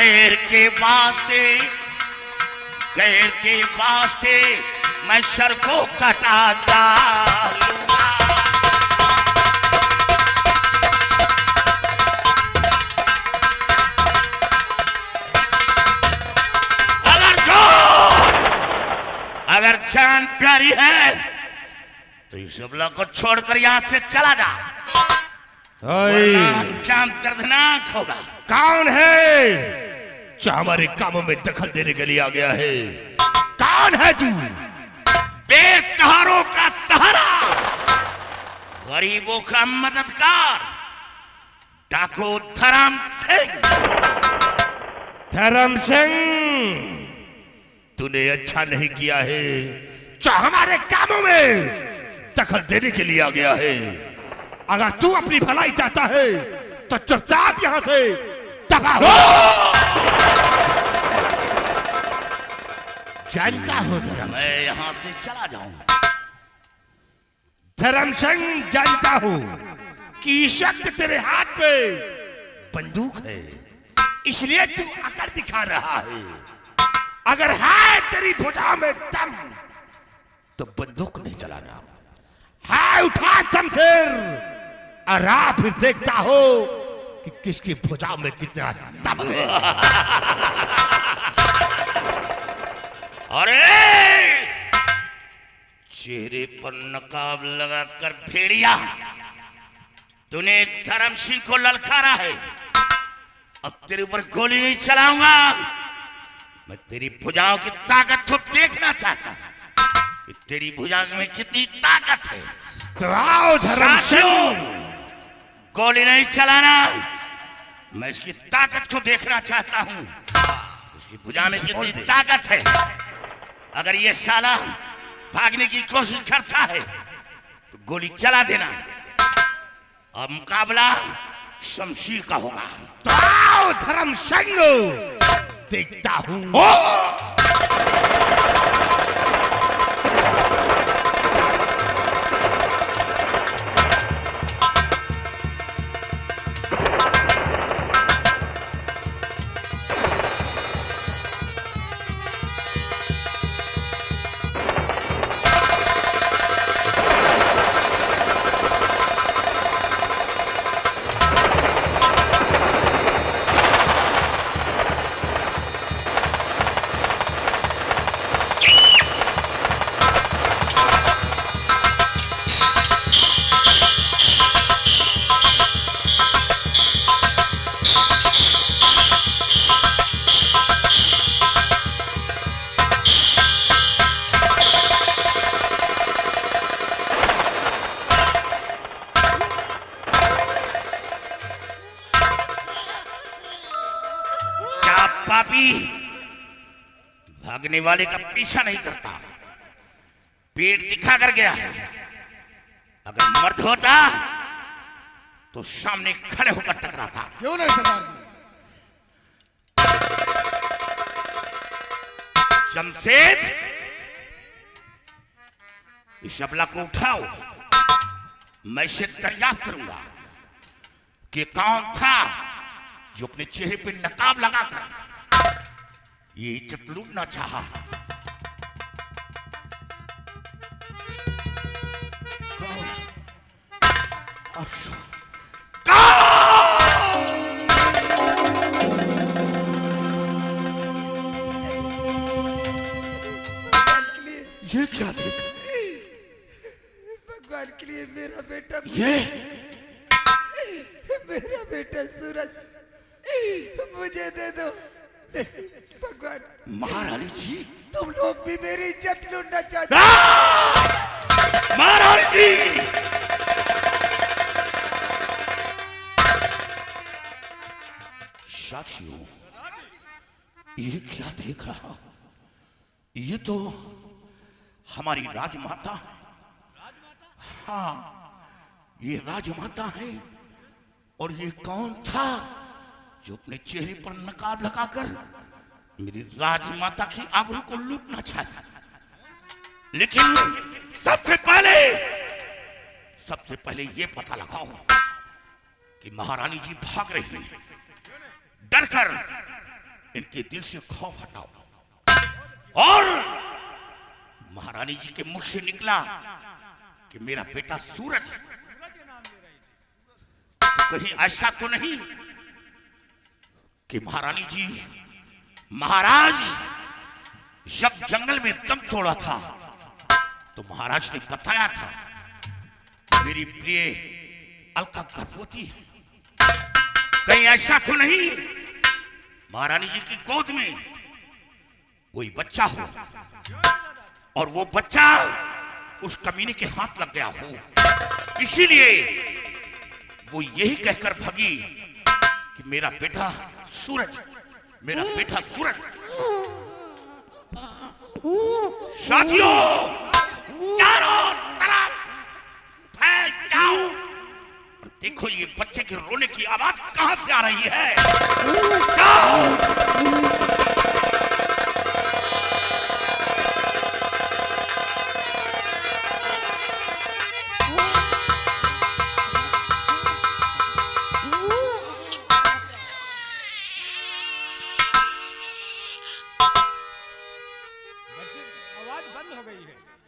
गैर के वास्ते मैं सर को कटा डालूंगा। अगर जान प्यारी है तो इस सबला को छोड़कर यहां से चला जा, जान दर्दनाक होगा। कौन है जो हमारे कामों में दखल देने के लिए आ गया है? कौन है तू? बेसहारों का सहारा, गरीबों का मददगार, डाकू धर्म सिंह। धर्म सिंह, तूने अच्छा नहीं किया है जो हमारे कामों में दखल देने के लिए आ गया है। अगर तू अपनी भलाई चाहता है तो चुपचाप यहां से दफा हो। जानता हूं धर्म, मैं यहां से चला जाऊंगा। धर्म सिंह, जानता हूं कि इस वक्त तेरे हाथ पे बंदूक है, इसलिए तू अकड़ दिखा रहा है। अगर है तेरी भुजा में दम तो बंदूक नहीं चलाना। है उठा शमशीर और आ फिर देखता हो कि किसकी भुजा में कितना दम है। अरे चेहरे पर नकाब लगाकर भेड़िया, तूने धर्म सिंह को ललकारा है। अब तेरे ऊपर गोली नहीं चलाऊंगा। मैं तेरी भुजाओं की ताकत को देखना चाहता हूं कि तेरी भुजाओं में कितनी ताकत है। तो आओ धर्म सिंह, गोली नहीं चलाना। मैं इसकी ताकत को देखना चाहता हूं, इसकी भुजा में कितनी ताकत है। अगर ये साला भागने की कोशिश करता है तो गोली चला देना। अब मुकाबला शमशीर का होगा। तो आओ धर्म सिंह, देखता हूं। पापी भागने वाले का पीछा नहीं करता, पेट दिखा कर गया है। अगर मर्द होता तो सामने खड़े होकर टकराता। क्यों नहीं सरदार जी? शमशेर, इस अबला को उठाओ। मैं इसे दरियाफ्त करूंगा कि कौन था जो अपने चेहरे पे नकाब लगाकर ये इज्जत लूटना चाहा। ये क्या देख? भगवान के लिए मेरा बेटा, मेरा बेटा सूरज मुझे दे दो भगवान। महारानी जी, तुम लोग भी मेरी इज्जत लूटना चाहते? महारानी जी, साथियों, ये क्या देख रहा हूं? ये तो हमारी राजमाता, हाँ ये राजमाता है। और ये कौन था जो अपने चेहरे पर नकाब लगाकर मेरी राजमाता की आबरू को लूटना चाहता? लेकिन सबसे पहले ये पता लगाओ कि महारानी जी भाग रही है, डरकर इनके दिल से खौफ हटाओ। और महारानी जी के मुख से निकला कि मेरा बेटा सूरज, तो कहीं ऐसा तो नहीं कि महारानी जी, महाराज जब जंगल में दम तोड़ा था तो महाराज ने बताया था मेरी प्रिय अलका गर्भवती है। कहीं ऐसा तो नहीं महारानी जी की गोद में कोई बच्चा हो और वो बच्चा उस कमीने के हाथ लग गया हो, इसीलिए वो यही कहकर भागी कि मेरा बेटा सूरज, मेरा बेटा सूरज। साथियों, चारों तरफ फैल जाओ और देखो ये बच्चे के रोने की आवाज कहां से आ रही है।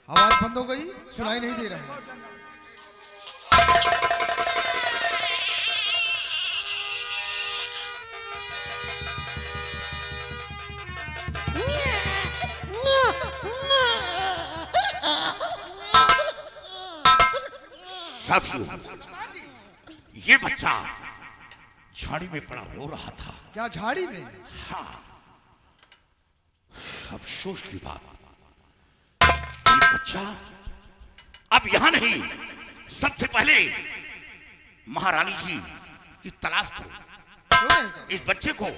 आवाज बंद हो गई, सुनाई नहीं दे रहा। साथियों, ये बच्चा झाड़ी में पड़ा रो रहा था। क्या झाड़ी में? हाँ, अफसोस की बात, ये बच्चा अब यहां नहीं, सबसे पहले महारानी जी की तलाश करो। क्यों नहीं सर? इस बच्चे को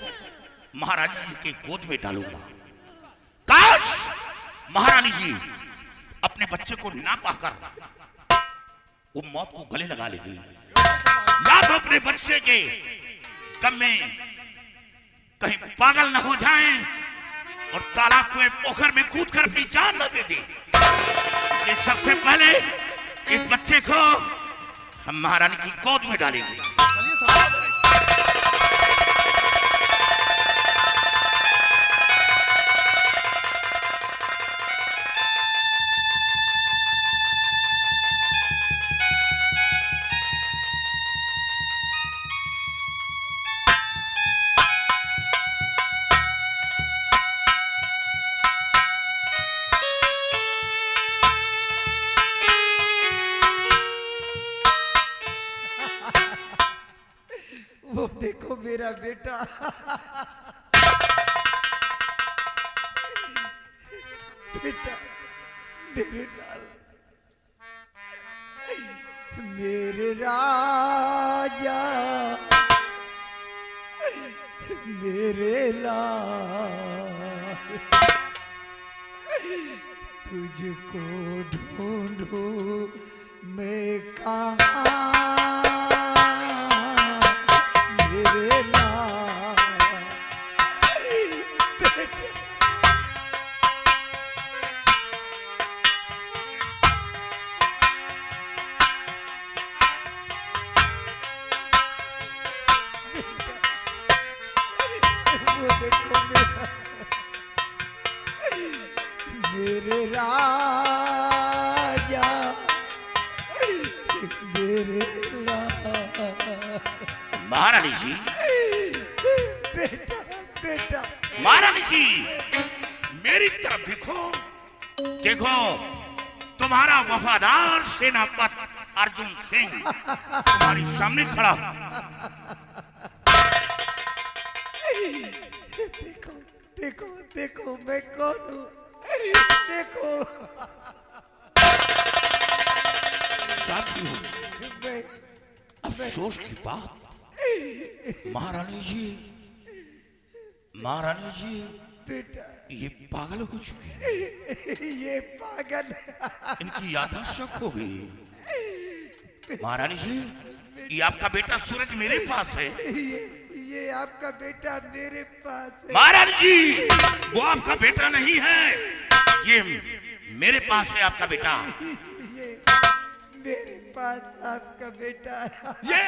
महारानी जी के गोद में डालूंगा। काश महारानी जी अपने बच्चे को ना पाकर वो मौत को गले लगा लेगी, या तो अपने बच्चे के गम में कहीं पागल न हो जाएं और तालाब के पोखर में कूदकर अपनी जान न दे दे। इसलिए सबसे पहले इस बच्चे को हम महारानी की गोद में डालेंगे। चलिए सर। वो देखो मेरा बेटा। बेटा मेरे लाल, मेरे राजा, मेरे लाल, तुझको ढूंढूं मैं कहाँ, मेरे लाल, बेटे। वो देखो मेरे राजा, मेरे लाल। महारानी जी, बेटा बेटा, महारानी जी मेरी तरफ देखो, देखो तुम्हारा वफादार सेनापति अर्जुन सिंह तुम्हारे सामने खड़ा। देखो देखो देखो मैं कौन हूँ, देखो। साथियों, मैं अफसोस की बात, महारानी जी, महारानी जी बेटा, ये पागल हो चुके हैं, ये पागल, इनकी याददाश्त शक हो गई। महारानी जी, ये आपका बेटा सूरज मेरे पास है। ये आपका बेटा मेरे पास है। महारानी जी, वो आपका बेटा नहीं है, ये मेरे पास है आपका बेटा। ये मेरे पास आपका बेटा है। ये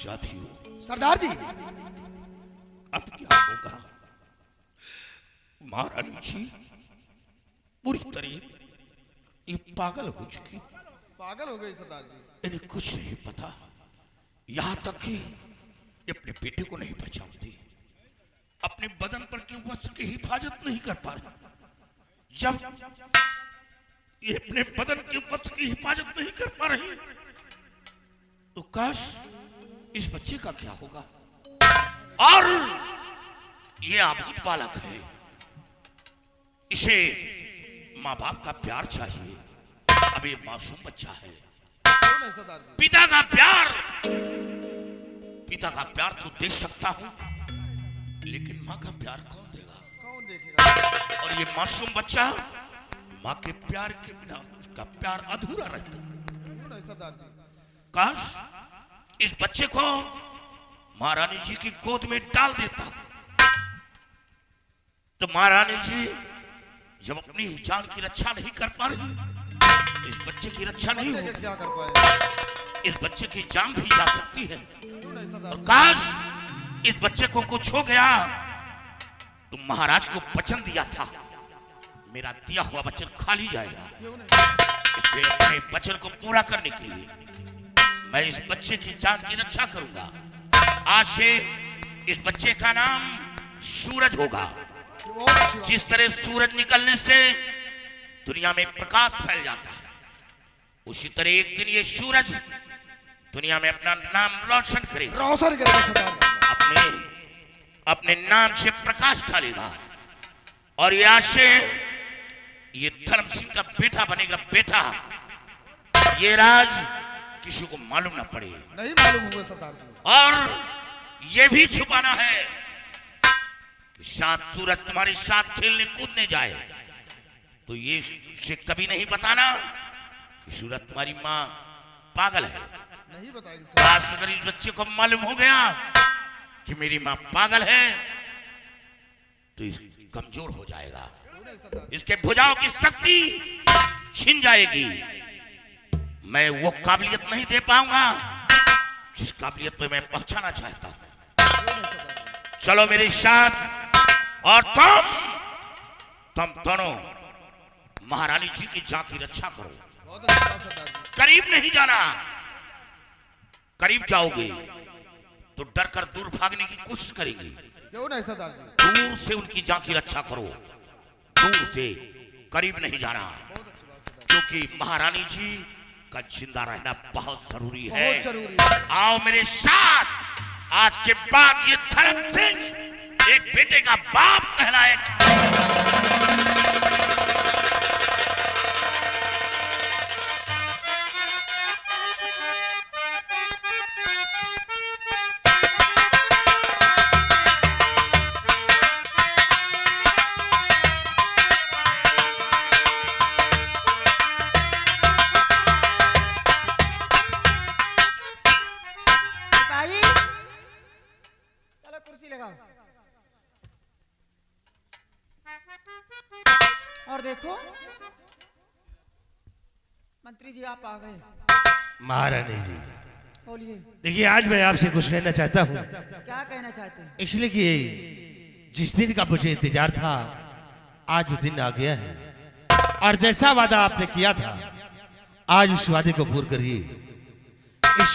साथियों, सरदार जी, अब क्या होगा? महारानी जी पूरी तरह ये पागल हो चुकी, पागल हो गई सरदार जी। इन्हें कुछ नहीं पता, यहां तक कि ये अपने बेटे को नहीं पहचानती, अपने बदन पर के वस्त्र की हिफाजत नहीं कर पा रही। जब ये अपने बदन के वस्त्र की हिफाजत नहीं कर पा रही तो काश इस बच्चे का क्या होगा। और ये आबूद बालक है, इसे माँ बाप का प्यार चाहिए। अब ये मासूम बच्चा है, क्यों नहीं सरदार जी? पिता का प्यार तो दे सकता हूं, लेकिन माँ का प्यार कौन देगा? कौन देखेगा? और ये मासूम बच्चा माँ के प्यार के बिना उसका प्यार अधूरा रहता। क्यों नहीं सरदार जी? काश इस बच्चे को महारानी जी की गोद में डाल देता तो महारानी जी जब अपनी जान की रक्षा नहीं कर पा रही, इस बच्चे की रक्षा नहीं बच्चे होगी, के क्या कर पाए? इस बच्चे की जान भी जा सकती है। क्यों नहीं सरदार और जी? काश इस बच्चे को कुछ हो गया तो महाराज को वचन दिया था, मेरा दिया हुआ वचन खाली जाएगा। क्यों नहीं? इसलिए अपने वचन को पूरा करने के लिए मैं इस बच्चे की जान की रक्षा करूंगा। आज से इस बच्चे का नाम सूरज होगा। बहुत अच्छी बात। जिस तरह सूरज निकलने से दुनिया में प्रकाश फैल जाता है, उसी तरह एक दिन ये सूरज दुनिया में अपना नाम रोशन करेगा, रोशन करेगा सरदार जी। अपने नाम से प्रकाश डालेगा। और ये आज से ये धर्म सिंह का बेटा बनेगा। बेटा, ये राज किसी को मालूम ना पड़े। नहीं मालूम होगा सरदार जी। और ये भी छुपाना है कि शायद सूरज तुम्हारे साथ खेलने कूदने जाए तो ये उसे कभी नहीं बताना कि सूरज तुम्हारी माँ पागल है। नहीं बताएंगे सरदार। आज अगर इस बच्चे को मालूम हो गया कि मेरी माँ पागल है तो इस कमजोर हो जाएगा, क्यों नहीं सरदार जी? इसके भुजाओं की शक्ति छिन जाएगी। मैं वो काबिलियत नहीं दे पाऊंगा जिस काबिलियत पे मैं पहुंचाना चाहता हूं। क्यों नहीं सरदार जी? चलो मेरे साथ। और तुम दोनों महारानी जी की जान की रक्षा करो। बहुत अच्छी बात सरदार जी। करीब नहीं जाना, करीब जाओगे तो डर कर दूर भागने की कोशिश करेंगे। क्यों नहीं सरदार जी? दूर से उनकी जान की रक्षा करो, दूर से, करीब नहीं जाना, बहुत अच्छी बात सरदार क्योंकि महारानी जी का जिंदा रहना बहुत जरूरी जी। है। बहुत जरूरी है। आओ मेरे साथ। आज के बाद ये धर्म सिंह एक बेटे का बाप कहलाएगा। सिपाही, चलो कुर्सी लगाओ। और देखो मंत्री जी आप आ गए। महारानी जी, बोलिए, देखिए आज मैं आपसे कुछ कहना चाहता हूँ, क्या कहना चाहते हैं? इसलिए कि जिस दिन का मुझे इंतजार था आज वो दिन आ गया है, और जैसा वादा आपने किया था आज उस वादे को पूरा करिए। इस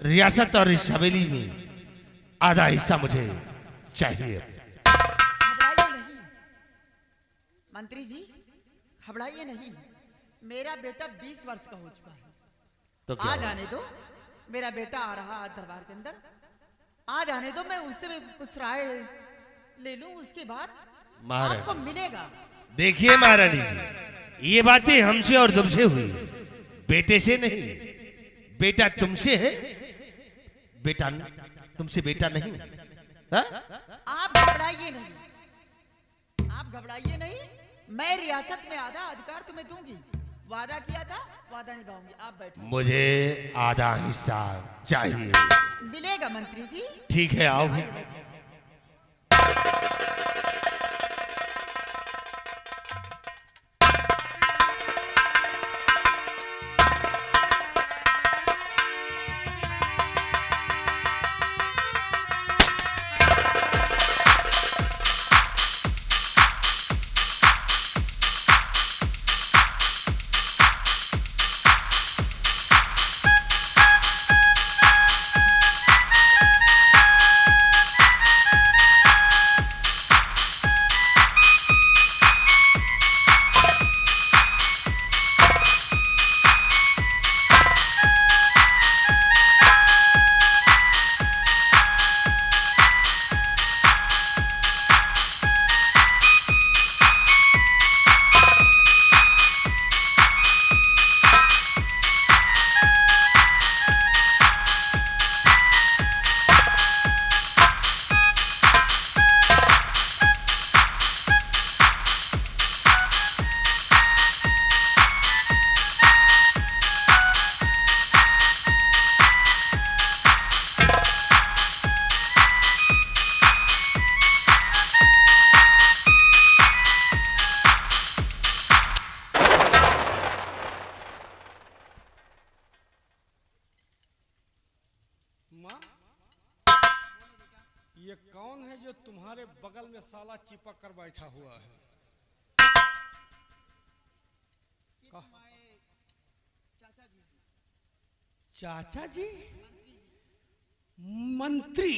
रियासत और इस हवेली में आधा हिस्सा मुझे चाहिए। घबराइए नहीं मंत्री जी, घबराइए नहीं। मेरा बेटा 20 वर्ष का हो चुका है। तो आ क्या जाने दो, मेरा बेटा आ रहा है दरबार के अंदर। आ जाने दो, मैं उससे भी कुछ राय ले लूं, उसके बाद महारानी। आपको मिलेगा। देखिए महारानी जी, ये बातें हमसे और तुमसे हुई, बेटे से नहीं। बेटा तुमसे है, बेटा तुमसे बेटा नहीं। हा? आप घबराइए नहीं, आप घबराइए नहीं। मैं रियासत में आधा अधिकार तुम्हें दूंगी। वादा किया था, वादा निभाऊंगी। आप बैठो। मुझे आधा हिस्सा चाहिए। मिलेगा मंत्री जी। ठीक है, आओ। आइए बैठिए। ये कौन है जो तुम्हारे बगल में साला चिपक कर बैठा हुआ है? चाचा जी, चाचा जी? मंत्री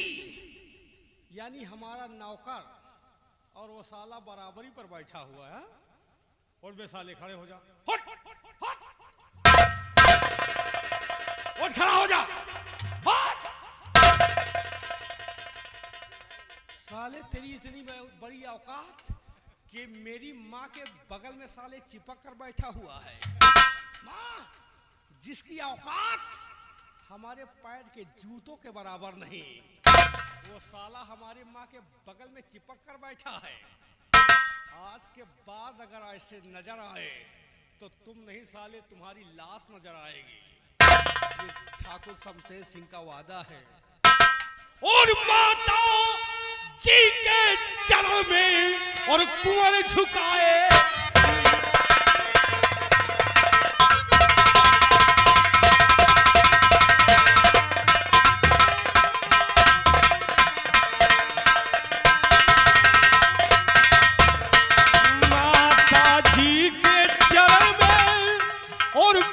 यानी हमारा नौकर, और वो साला बराबरी पर बैठा हुआ है। और बे साले खड़े हो जा, हट हट उठ, खड़ा हो जा, हट। साले तेरी इतनी बड़ी औकात कि मेरी माँ के बगल में साले चिपक कर बैठा हुआ है। माँ जिसकी औकात हमारे पैर के जूतों के बराबर नहीं, वो साला हमारी माँ के बगल में चिपक कर बैठा है। आज के बाद अगर ऐसे नजर आए तो तुम नहीं साले, तुम्हारी लाश नजर आएगी। ये ठाकुर शमशेर सिंह का वादा है। और माता जी के चरणों में और कुंवर झुकाए,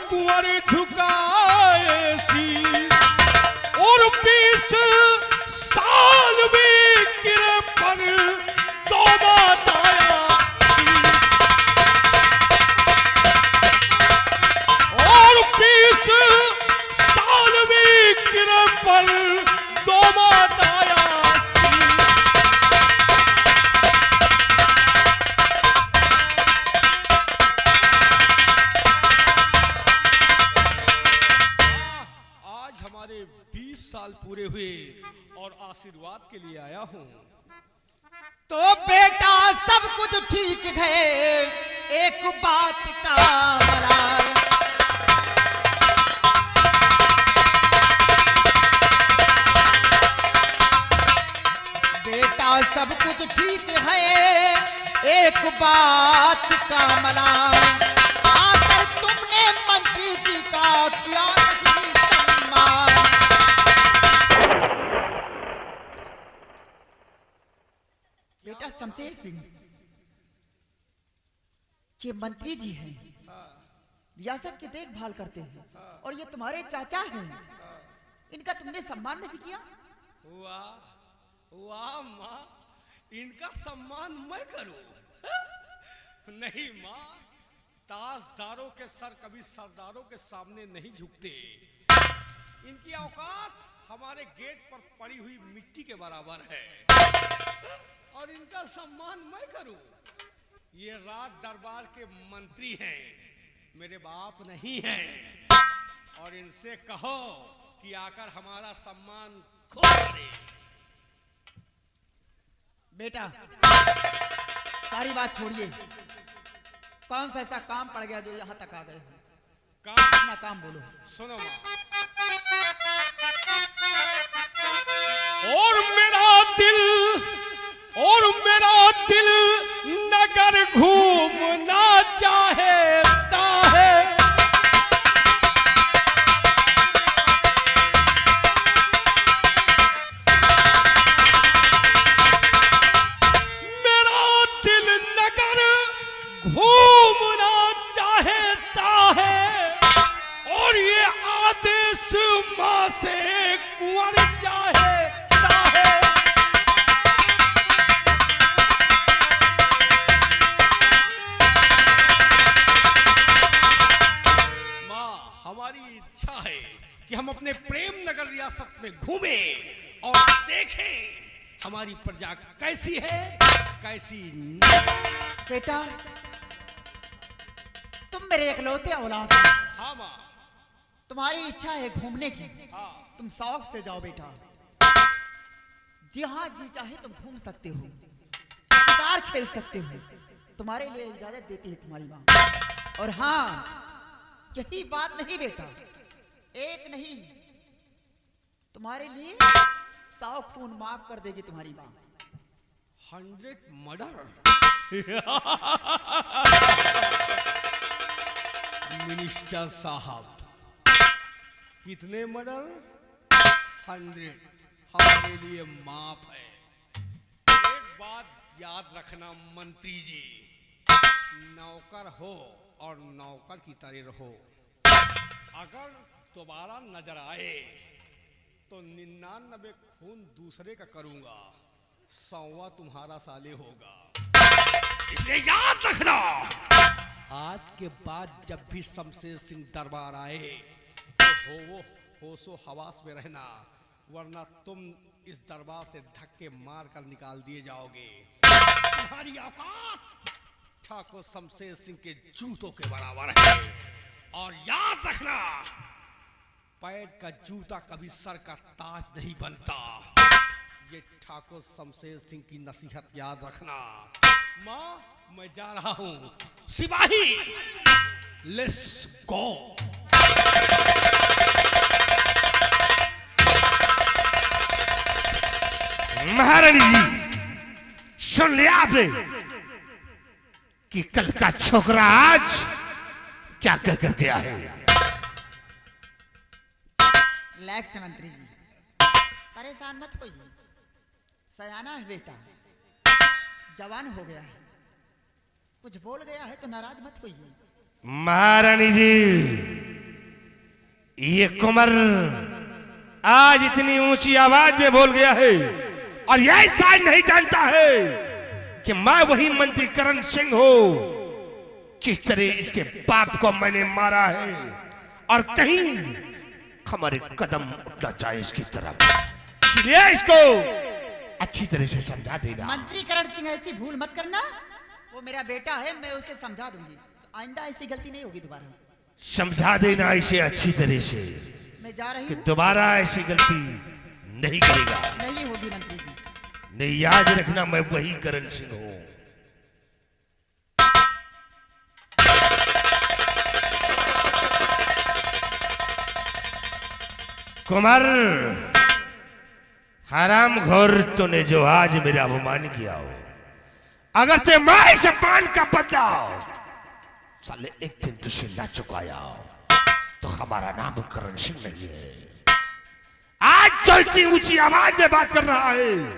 कुंवर झुकाए सी, और 20 साल भी गिरे पर दो बात आया और 20 साल भी गिरे पर दो बात आया हमारे 20 साल पूरे हुए और आशीर्वाद के लिए आया हूँ। तो बेटा सब कुछ ठीक है, एक बात का मलाल। बेटा सब कुछ ठीक है, एक बात का मलाल। आकर तुमने मंत्री जी का किया बेटा शमशेर सिंह, ये मंत्री जी हैं, रियासत की देखभाल करते हैं, और ये तुम्हारे चाचा हैं। इनका तुमने सम्मान नहीं किया। वाह वाह माँ, इनका सम्मान मैं करूं? नहीं माँ, ताजदारों के सर कभी सरदारों के सामने नहीं झुकते। इनकी औकात हमारे गेट पर पड़ी हुई मिट्टी के बराबर है, और इनका सम्मान मैं करूं? ये राज दरबार के मंत्री हैं, मेरे बाप नहीं हैं। और इनसे कहो कि आकर हमारा सम्मान खो करे। बेटा सारी बात छोड़िए, कौन सा ऐसा काम पड़ गया जो यहाँ तक आ गए? काम? अपना काम बोलो। सुनो माँ, और मेरा दिल नगर घूमना चाहता है, मेरा दिल नगर घूमना चाहता है, और ये आदेश माँ से कुंवर चाहता है। हमारी इच्छा है कि हम अपने प्रेम नगर रियासत में घूमें और देखें हमारी प्रजा कैसी है कैसी नहीं। बेटा तुम मेरे इकलौते औलाद हो। हाँ माँ, तुम्हारी इच्छा है घूमने की, हाँ। तुम शौक से जाओ बेटा, जहाँ जी चाहे तुम घूम सकते हो, शिकार खेल सकते हो, तुम्हारे लिए इजाजत देती है तुम्हारी माँ। और हाँ, यही बात नहीं बेटा, एक नहीं, तुम्हारे लिए 100 खून माफ कर देगी तुम्हारी माँ। 100 मर्डर? मिनिस्टर साहब, कितने मर्डर? 100 हमारे लिए माफ है। बात याद रखना मंत्री जी, नौकर हो और नौकर की तरह रहो। अगर दोबारा नजर आए तो 99 खून दूसरे का करूंगा, 100वां तुम्हारा साले होगा। इसलिए याद रखना, आज के बाद जब भी शमशेर सिंह दरबार आए तो वो होशो हवास में रहना, वरना तुम इस दरबार से धक्के मार कर निकाल दिए जाओगे। तुम्हारी औकात ठाकुर शमशेर सिंह के जूतों के बराबर है। और याद रखना, पैर का जूता कभी सर का ताज नहीं बनता। ये ठाकुर शमशेर सिंह की नसीहत याद रखना। माँ, मैं जा रहा हूँ। सिपाही, लेट्स गो। महारानी जी, सुन लिया आपने कि कल का छोकरा आज क्या कह कर गया है? रिलैक्स मंत्री जी, परेशान मत होइए। सयाना है बेटा, जवान हो गया है, कुछ बोल गया है तो नाराज मत होइए। महारानी जी, ये कुंवर आज इतनी ऊंची आवाज में बोल गया है और यह शायद नहीं जानता है कि मैं वही मंत्री करण सिंह हूं। किस तरह इसके बाप को मैंने मारा है और कहीं हमारे कदम उठना चाहिए इसकी तरफ, इसलिए इसको अच्छी तरह से समझा देना। मंत्री करण सिंह, ऐसी भूल मत करना। वो मेरा बेटा है, मैं उसे समझा दूंगी, तो आइंदा ऐसी गलती नहीं होगी दोबारा। समझा देना इसे अच्छी तरह से मैं जा रही कि हूँ। दोबारा ऐसी गलती नहीं करेगा। नहीं होगी मंत्री जी। नहीं, याद रखना, मैं वही करण सिंह हूं। कुमार, हराम घोर तूने जो आज मेरा अपमान किया हो, अगर से मैं इस अपमान का बदला साले एक दिन तुझे ना चुकाया तो हमारा नाम करण सिंह नहीं है। आज जो इतनी ऊंची आवाज में बात कर रहा है,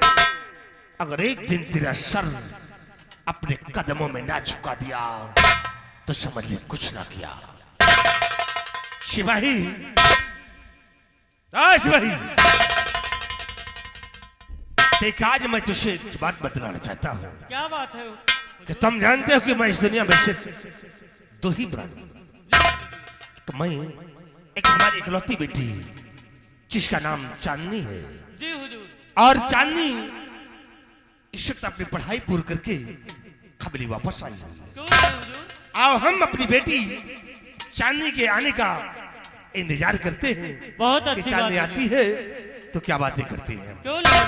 अगर एक दिन तेरा सर अपने कदमों में ना झुका दिया तो समझ ले कुछ ना किया। सिपाही, सिपाही, देख आज मैं तुझे एक बात बतलाना चाहता हूँ। क्या बात है? कि तुम जानते हो कि मैं इस दुनिया में सिर्फ दो ही प्राणी, तो मैं एक हमारी इकलौती बेटी जिसका नाम चांदनी है। जी हुजूर। और चांदनी इस वक्त अपनी पढ़ाई पूरी करके खबली वापस आई हुई है। क्यों नहीं हुजूर? आओ हम अपनी बेटी चांदनी के आने का इंतजार करते हैं। बहुत कि अच्छी चांदनी बात है। आती है तो क्या बातें करते हैं। क्यों नहीं?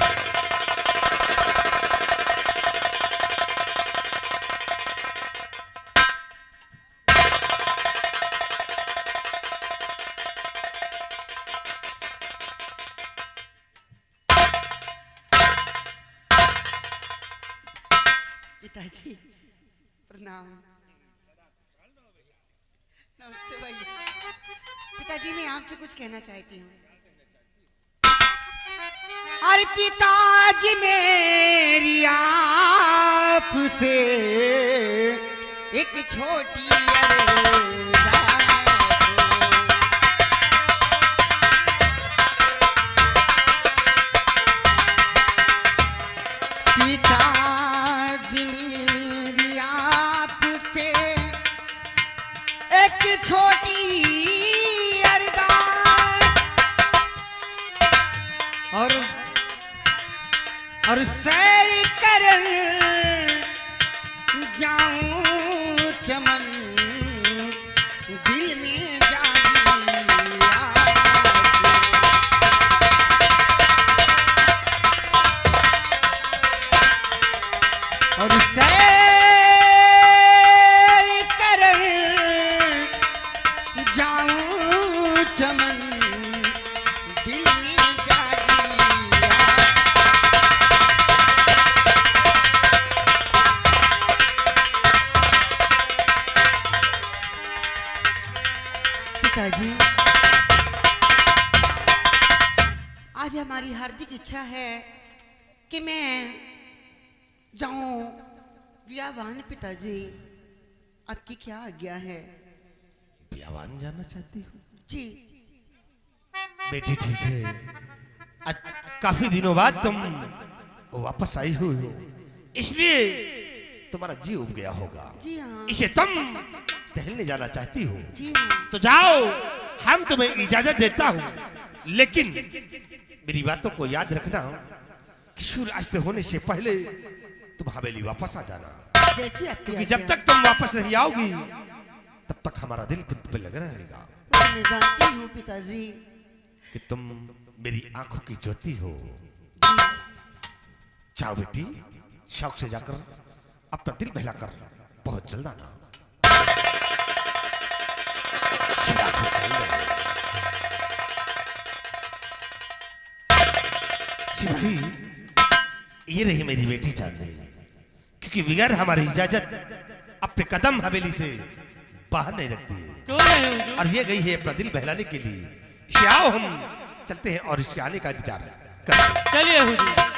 पिताजी प्रणाम। नमस्ते भैया। पिताजी, मैं आपसे कुछ कहना चाहती हूँ। अरे पिताजी, मेरी आँख से एक छोटी पिताजी, मेरी आँख से एक छोटी अरदास, और सैर कर जाऊं चमन, दिल में जागी और सैर कर जाऊं चमन, दिल में जागी। पिताजी, आज हमारी हार्दिक इच्छा है कि मैं जाऊं व्यावान पिताजी, आपकी क्या आज्ञा है? बियावान जाना चाहती हो? जी बेटी ठीक है, आज काफी दिनों बाद तुम वापस आई हुई हो, इसलिए तुम्हारा जी उब गया होगा। जी हाँ, इसे तुम टहलने जाना चाहती हो जी हाँ। तो जाओ, हम तुम्हें इजाजत देता हूं, लेकिन मेरी बातों को याद रखना कि सूर्यास्त होने से पहले तुम हवेली वापस आ जाना, जैसी आपकी क्योंकि आज्ञा। जब तक तुम वापस नहीं आओगी तब तक हमारा दिल खुद पे लग रहेगा तो मैं जानती हूँ पिताजी। कि तुम मेरी आंखों की ज्योति हो। जाओ बेटी, शौक से जाकर अपना दिल बहलाकर बहुत जल्द आना। सिपाही, ये रही मेरी बेटी चांदनी, क्योंकि बगैर हमारी इजाजत अपने कदम हवेली से बाहर नहीं रखती है, क्यों नहीं हुजूर? और ये गई है अपना दिल बहलाने के लिए। इसे आओ, हम चलते हैं और इसके आने का इंतजार करते हैं। चलिए हुजूर।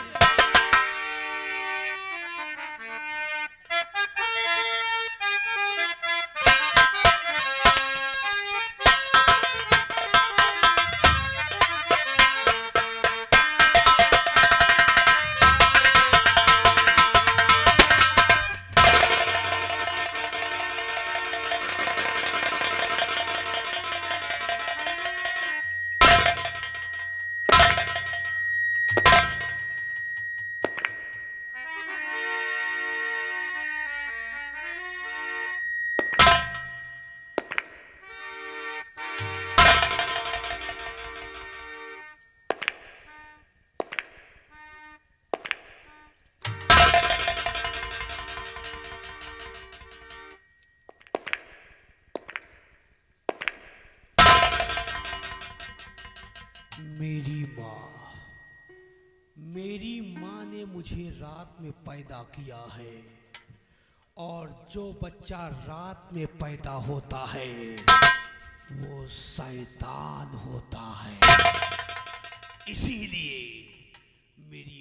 मेरी माँ ने मुझे रात में पैदा किया है, और जो बच्चा रात में पैदा होता है वो शैतान होता है। इसीलिए मेरी